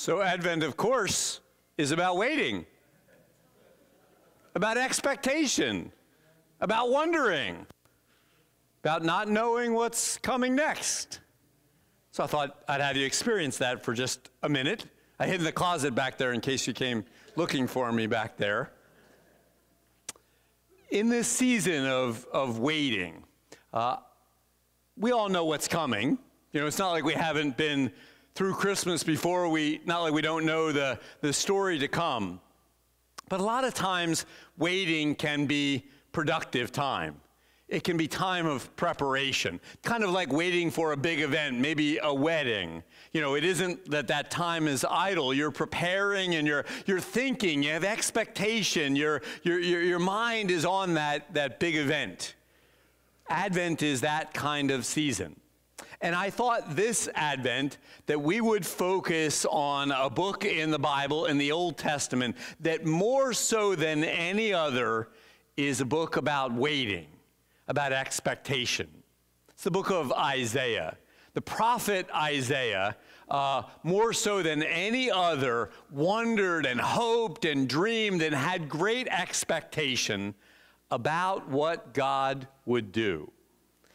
So Advent, of course, is about waiting, about expectation, about wondering, about not knowing what's coming next. So I thought I'd have you experience that for just a minute. I hid in the closet back there in case you came looking for me back there. In this season of waiting, we all know what's coming. You know, it's not like we haven't been through Christmas before, not like we don't know the story to come. But a lot of times, waiting can be productive time. It can be time of preparation, kind of like waiting for a big event, maybe a wedding. You know, it isn't that time is idle. You're preparing and you're thinking, you have expectation, your mind is on that big event. Advent is that kind of season. And I thought this Advent that we would focus on a book in the Bible, in the Old Testament, that more so than any other is a book about waiting, about expectation. It's the book of Isaiah. The prophet Isaiah, more so than any other, wondered and hoped and dreamed and had great expectation about what God would do.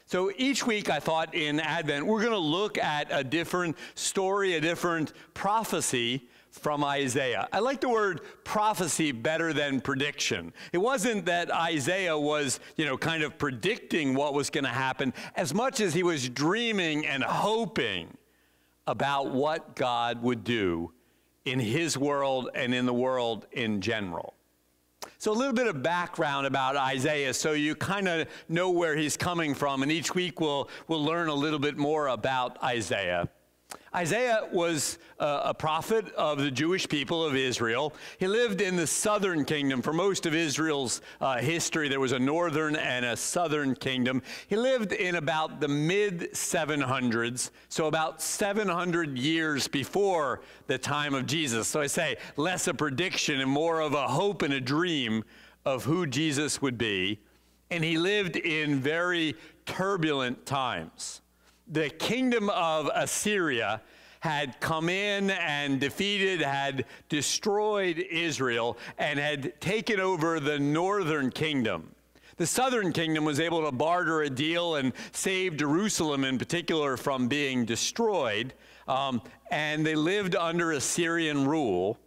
So each week I thought in Advent, we're going to look at a different story, a different prophecy from Isaiah. I like the word prophecy better than prediction. It wasn't that Isaiah was, kind of predicting what was going to happen as much as he was dreaming and hoping about what God would do in his world and in the world in general. So a little bit of background about Isaiah so you kind of know where he's coming from, and each week we'll learn a little bit more about Isaiah. Isaiah was a prophet of the Jewish people of Israel. He lived in the southern kingdom. For most of Israel's history, there was a northern and a southern kingdom. He lived in about the mid-700s, so about 700 years before the time of Jesus. So I say less a prediction and more of a hope and a dream of who Jesus would be. And he lived in very turbulent times. The kingdom of Assyria had come in and defeated, had destroyed Israel, and had taken over the northern kingdom. The southern kingdom was able to barter a deal and save Jerusalem in particular from being destroyed, and they lived under Assyrian rule.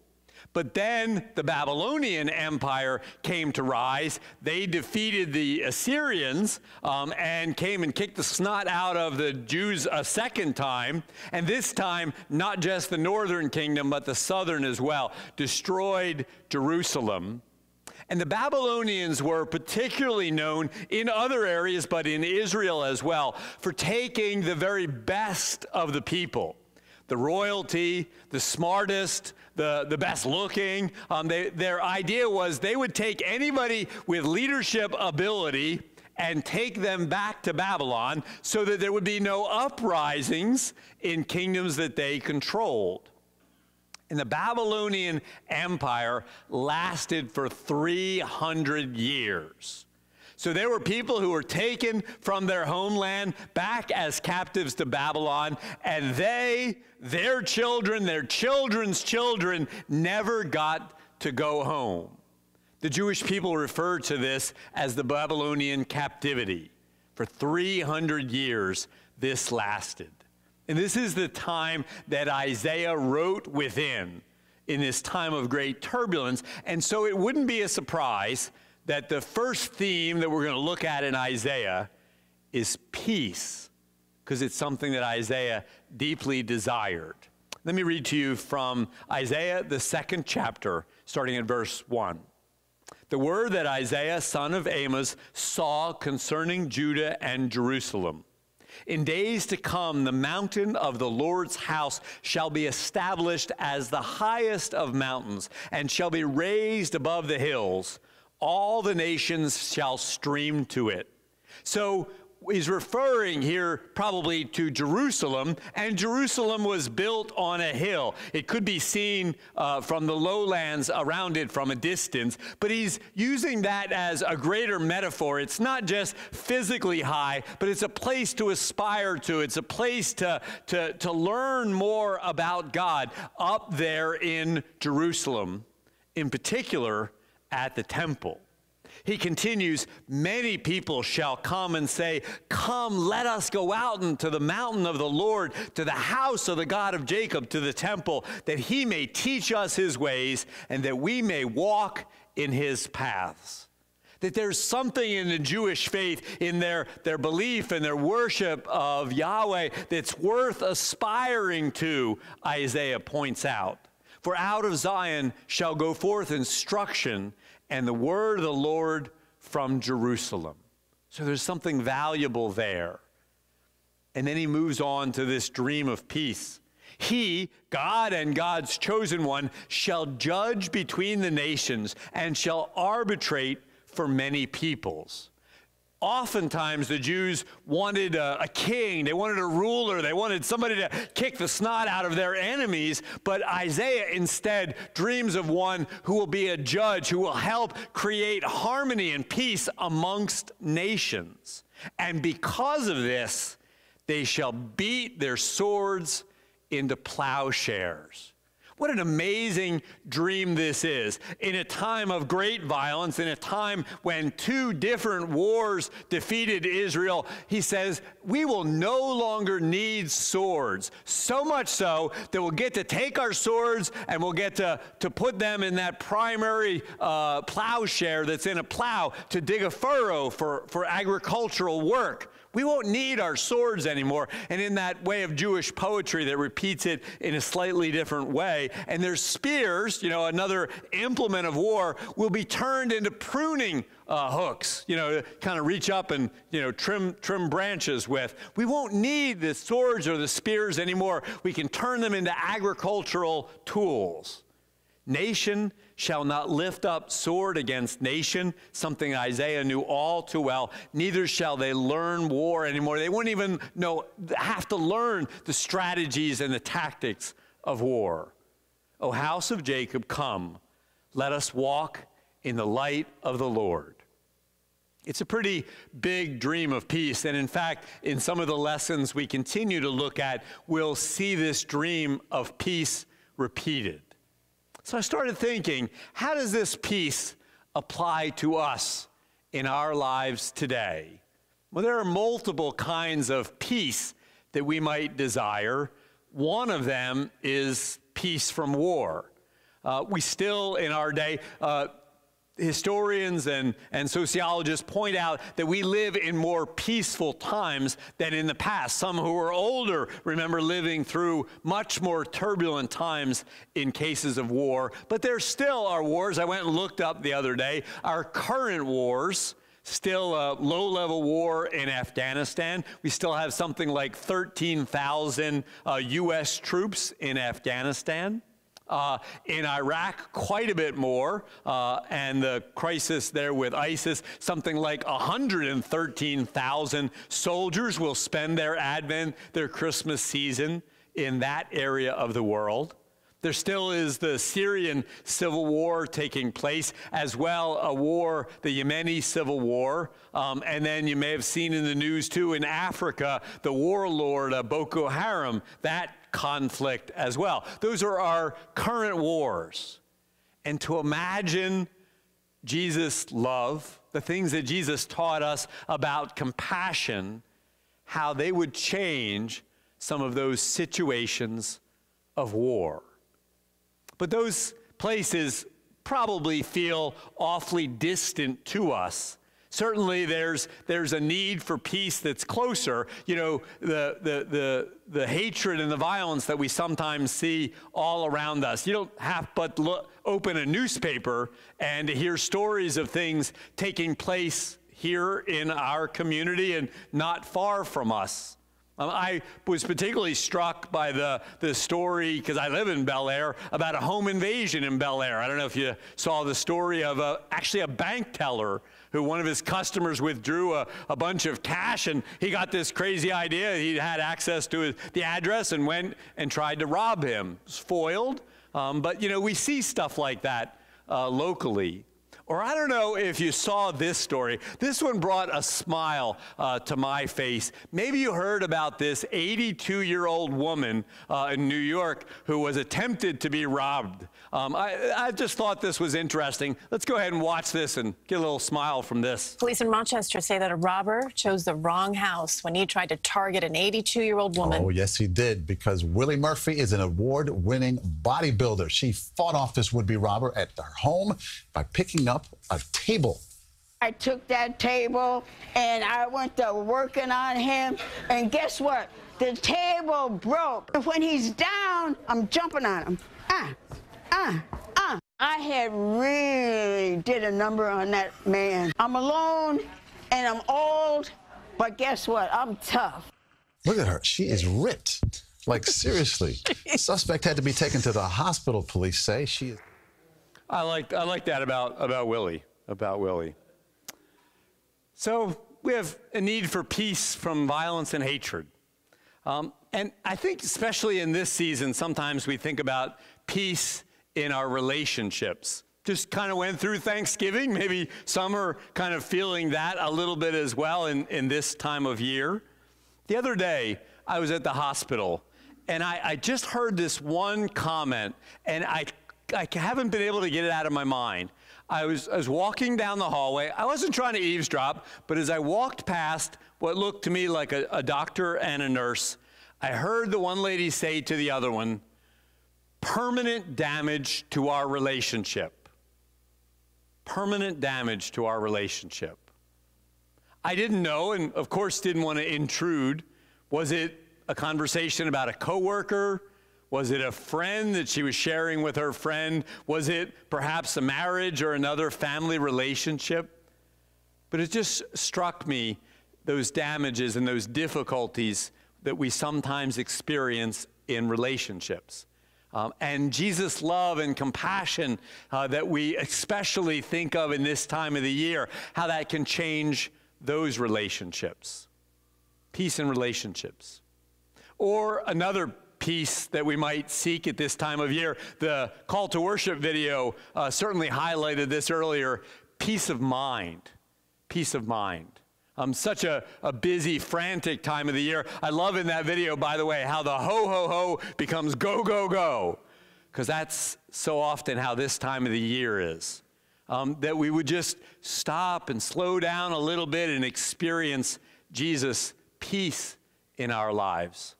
But then the Babylonian Empire came to rise. They defeated the Assyrians and came and kicked the snot out of the Jews a second time. And this time, not just the northern kingdom, but the southern as well, destroyed Jerusalem. And the Babylonians were particularly known in other areas, but in Israel as well, for taking the very best of the people. The royalty, the smartest, the best looking. Their idea was they would take anybody with leadership ability and take them back to Babylon so that there would be no uprisings in kingdoms that they controlled. And the Babylonian Empire lasted for 300 years. So there were people who were taken from their homeland back as captives to Babylon, and their children, their children's children never got to go home. The Jewish people refer to this as the Babylonian captivity. For 300 years, this lasted. And this is the time that Isaiah wrote within, in this time of great turbulence. And so it wouldn't be a surprise that the first theme that we're going to look at in Isaiah is peace, because it's something that Isaiah deeply desired. Let me read to you from Isaiah, the 2nd chapter, starting at verse 1. The word that Isaiah, son of Amos, saw concerning Judah and Jerusalem. In days to come, the mountain of the Lord's house shall be established as the highest of mountains, and shall be raised above the hills. All the nations shall stream to it. So he's referring here probably to Jerusalem, and Jerusalem was built on a hill. It could be seen from the lowlands around it from a distance, but he's using that as a greater metaphor. It's not just physically high, but it's a place to aspire to. It's a place to learn more about God up there in Jerusalem, in particular at the temple. He continues, many people shall come and say, come, let us go out into the mountain of the Lord, to the house of the God of Jacob, to the temple, that he may teach us his ways and that we may walk in his paths. That there's something in the Jewish faith, in their belief and their worship of Yahweh, that's worth aspiring to, Isaiah points out. For out of Zion shall go forth instruction, and the word of the Lord from Jerusalem. So there's something valuable there. And then he moves on to this dream of peace. He, God and God's chosen one, shall judge between the nations and shall arbitrate for many peoples. Oftentimes, the Jews wanted a king, they wanted a ruler, they wanted somebody to kick the snot out of their enemies, but Isaiah instead dreams of one who will be a judge, who will help create harmony and peace amongst nations. And because of this, they shall beat their swords into plowshares. What an amazing dream this is. In a time of great violence, in a time when two different wars defeated Israel, he says, we will no longer need swords. So much so that we'll get to take our swords and we'll get to put them in that primary plowshare that's in a plow to dig a furrow for agricultural work. We won't need our swords anymore. And in that way of Jewish poetry that repeats it in a slightly different way, and their spears, another implement of war, will be turned into pruning hooks, to kind of reach up and, trim branches with. We won't need the swords or the spears anymore. We can turn them into agricultural tools. Nation shall not lift up sword against nation, something Isaiah knew all too well. Neither shall they learn war anymore. They wouldn't even have to learn the strategies and the tactics of war. O house of Jacob, come, let us walk in the light of the Lord. It's a pretty big dream of peace. And in fact, in some of the lessons we continue to look at, we'll see this dream of peace repeated. So I started thinking, how does this peace apply to us in our lives today? Well, there are multiple kinds of peace that we might desire. One of them is peace from war. We still, in our day, historians and sociologists point out that we live in more peaceful times than in the past. Some who are older remember living through much more turbulent times in cases of war. But there still are wars. I went and looked up the other day. Our current wars, still a low-level war in Afghanistan. We still have something like 13,000 U.S. troops in Afghanistan. In Iraq, quite a bit more, and the crisis there with ISIS, something like 113,000 soldiers will spend their Advent, their Christmas season in that area of the world. There still is the Syrian civil war taking place, as well a war, the Yemeni civil war. And then you may have seen in the news, too, in Africa, the warlord Boko Haram, that conflict as well. Those are our current wars. And to imagine Jesus' love, the things that Jesus taught us about compassion, how they would change some of those situations of war. But those places probably feel awfully distant to us. Certainly there's a need for peace that's closer. The hatred and the violence that we sometimes see all around us. You don't have but open a newspaper and to hear stories of things taking place here in our community and not far from us. I was particularly struck by the story, because I live in Bel Air, about a home invasion in Bel Air. I don't know if you saw the story of actually a bank teller who one of his customers withdrew a bunch of cash, and he got this crazy idea. He had access to the address and went and tried to rob him. It was foiled, but we see stuff like that locally. Or I don't know if you saw this story. This one brought a smile to my face. Maybe you heard about this 82-year-old woman in New York who was attempted to be robbed. I just thought this was interesting. Let's go ahead and watch this and get a little smile from this. Police in Rochester say that a robber chose the wrong house when he tried to target an 82-year-old woman. Oh, yes, he did, because Willie Murphy is an award-winning bodybuilder. She fought off this would-be robber at her home by picking up a table. I took that table and I went to working on him, and guess what? The table broke. When he's down, I'm jumping on him. I had really did a number on that man. I'm alone and I'm old, but guess what? I'm tough. Look at her. She is ripped. Like, seriously. Suspect had to be taken to the hospital, police say. She is. I like that about Willie. So we have a need for peace from violence and hatred. And I think especially in this season, sometimes we think about peace in our relationships. Just kind of went through Thanksgiving. Maybe some are kind of feeling that a little bit as well in this time of year. The other day, I was at the hospital, and I just heard this one comment, and I haven't been able to get it out of my mind. I was walking down the hallway. I wasn't trying to eavesdrop, but as I walked past what looked to me like a doctor and a nurse, I heard the one lady say to the other one, "Permanent damage to our relationship." Permanent damage to our relationship. I didn't know, and of course didn't want to intrude. Was it a conversation about a coworker? Was it a friend that she was sharing with her friend? Was it perhaps a marriage or another family relationship? But it just struck me, those damages and those difficulties that we sometimes experience in relationships. And Jesus' love and compassion that we especially think of in this time of the year, how that can change those relationships. Peace in relationships. Or another peace that we might seek at this time of year. The call to worship video certainly highlighted this earlier. Peace of mind. Peace of mind. Such a busy, frantic time of the year. I love in that video, by the way, how the ho, ho, ho becomes go, go, go. Because that's so often how this time of the year is. That we would just stop and slow down a little bit and experience Jesus' peace in our lives.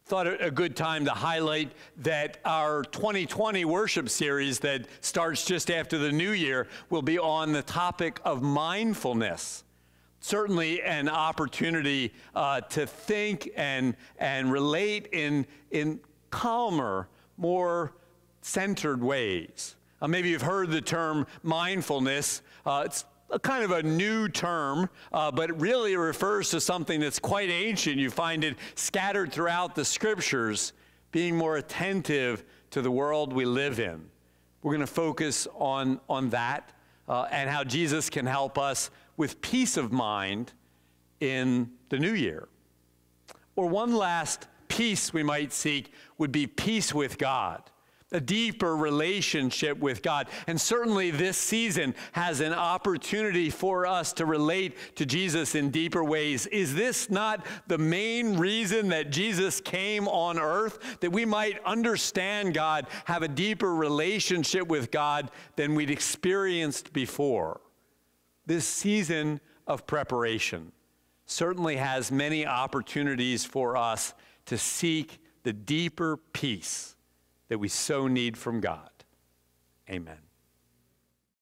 Thought it a good time to highlight that our 2020 worship series that starts just after the new year will be on the topic of mindfulness. Certainly an opportunity to think and relate in calmer, more centered ways. Maybe you've heard the term mindfulness. It's a kind of a new term, but it really refers to something that's quite ancient. You find it scattered throughout the scriptures, being more attentive to the world we live in. We're going to focus on that and how Jesus can help us with peace of mind in the new year. Or one last peace we might seek would be peace with God. A deeper relationship with God. And certainly this season has an opportunity for us to relate to Jesus in deeper ways. Is this not the main reason that Jesus came on earth? That we might understand God, have a deeper relationship with God than we'd experienced before. This season of preparation certainly has many opportunities for us to seek the deeper peace that we so need from God. Amen.